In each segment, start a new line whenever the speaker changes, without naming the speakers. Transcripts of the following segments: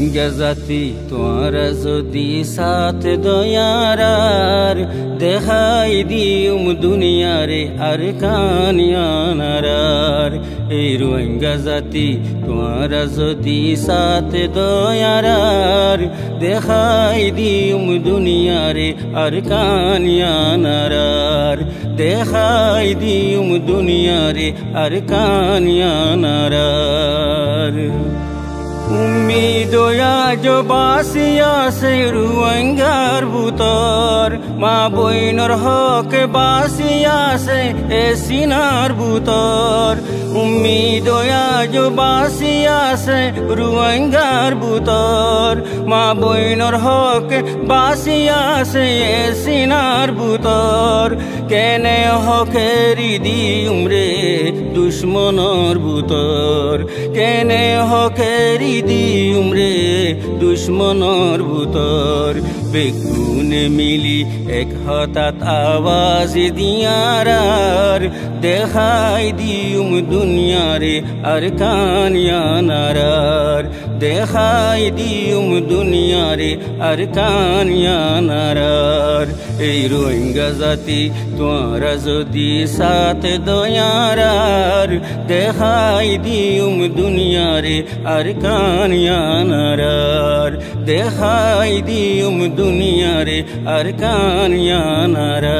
রোহিঙ্গা জাতি তোরা যদি সাথ দয়ারার দেখাই দিউম দুনিয়ারে আর কানিয়ানারার। এই রোহিঙ্গা জাতি তোরা যদি সাথ দয়ারার দেখাই দিউম দুনিয়ারে আর কানিয়ানারার। দেখাই দিউম দুনিয়ারে আর কানিয়ানারার। উম্মিদ আজ বাসিয়া সে রোহিঙ্গার ভুতর, মা বইনর হক বাসিয়া সে এ সিনার ভুতর। উম্মিদ আজ বাসিয়া সে রোহিঙ্গার ভুতর, মা বইনর হক বাসিয়া সে এ সিনার ভুতর। কেনে হকেরি দিউম রে দুশ্মনর ভুতর, কেনে হকেরি দিউম রে দুশ্মনর ভুতর। বেগুনে মিলি এক হঠাৎ আওয়াজ দিয়ারার দেখাই দিউম দুনিয়ারে আর কানিয়ানারার। দেখাই দিউম দুনিয়ারে আর কানিয়ানারার। এই রোহিঙ্গা জাতি তোরা যদি সাথ দয়ারার দেখাই দিউম দুনিয়ারে আর কানিয়ানারার। দেখাই দিউম দুনিয়ারে আর কানিয়ানারার।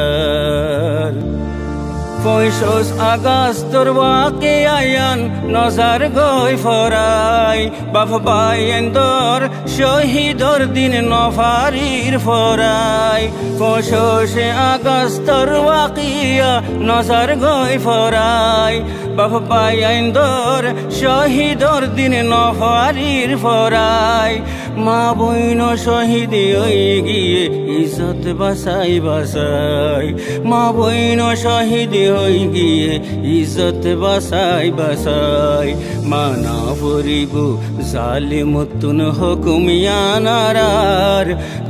25 আগস্টর ওয়াকে আয়ান নজর গই ফরাই, বাপ বাইন্দর শহীদর দিন নফারির ফরাই। 25 আগস্টর ওয়াকিয়া নজর গই ফরাই, বাপ বাইন্দর শহীদর দিন নফারির ফরাই। মা বইন শহীদ হয়ে গিয়ে ইজ্জত বাসাই বাসাই, মা বইন শহীদ হয়ে গিয়ে ইজ্জত বাসাই বাসাই। মানা পড়িব জালিমতুন হুকুমিয়ানারার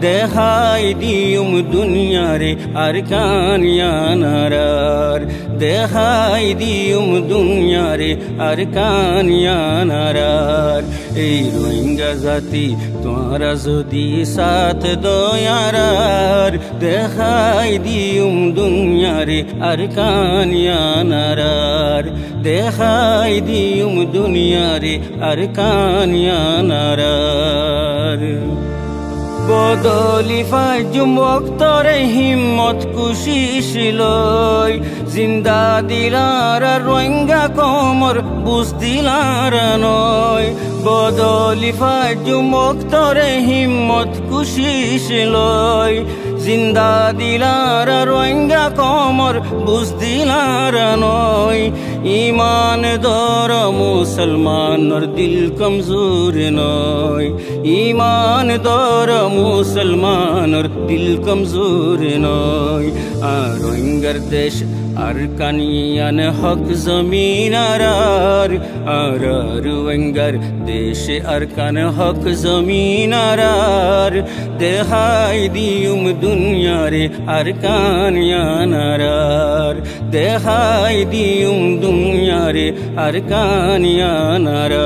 দেখাই দিউম দুনিয়ারে আর কানিয়ানারার। দেখাই দিউম দুনিয়ারে আর কানিয়ানারার। এই রোহিঙ্গা জাতি তোরা যদি সাথ দয়ারার দেখাই দিউম দুনিয়ারে আর কানিয়ানারার। দেখাই দিউম দুনিয়ারে আর কানিয়ানারার। বদলি ফাজুম ওক্তরে হিম্মত কুশিশিলই, জিন্দা দিলার রোহিঙ্গা কমর বুঝ দিলার নয়। বদলি ফাজুম ওক্তরে হিম্মত কুশিশিলই, জিন্দা দিলার রোহিঙ্গা কমর বুঝ দিলার নয়। ইমান দর মুসলমানর দিল কমজোর নয়, ইমান দর মুসলমানর দিল কমজোর নয়। আর রোহিঙ্গার দেশ আর কানিয়ান হক জমিনারার, আর রোহিঙ্গার দেশে আর কান হক জমিনারার। দেখাই দিউম দুনিয়ারে আর কানিয়ানারার। দেখাই দিউম দুনিয়ারে আর কানিয়ানারার।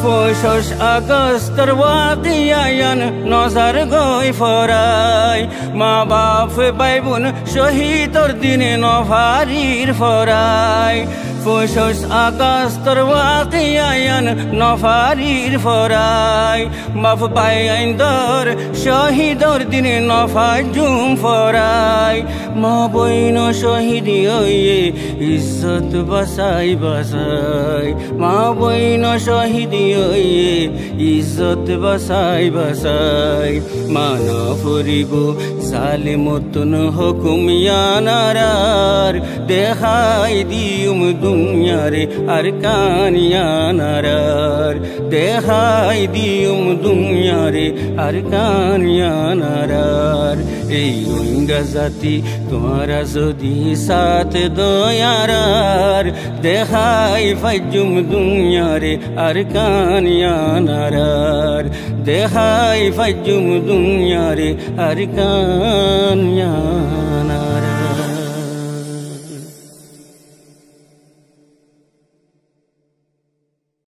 25 আগস্টর ওয়াকিয়ান নজর গই ফরাই, মা বাপ ভাই বোন শহীদর দিনে নফারির ফরাই। 25 আগস্টর ওয়াকিয়ান নফারির ফরাই, বাপ বাইন্দর শহীদর দিনে নফাজুম ফরাই। মা বইন শহীদ হইয়ে ইজ্জত বাসাই বাসাই, মা বইন শহীদ হইয়ে ইজ্জত বাসাই বাসাই। মানা পড়িব জালিমতুন হুকুমিয়ানারার দেখাই দিউম দুনিয়ারে আর কানিয়ানারার। দেখাই দিউম দুনিয়ারে আর কানিয়ানারার। এই রোহিঙ্গা জাতি তোরা যদি সাথ দয়ারার দেখাই ফাজুম দুনিয়ারে আর কানিয়ানারার। দেখাই ফাজুম দুনিয়ারে আর কানিয়ানারার।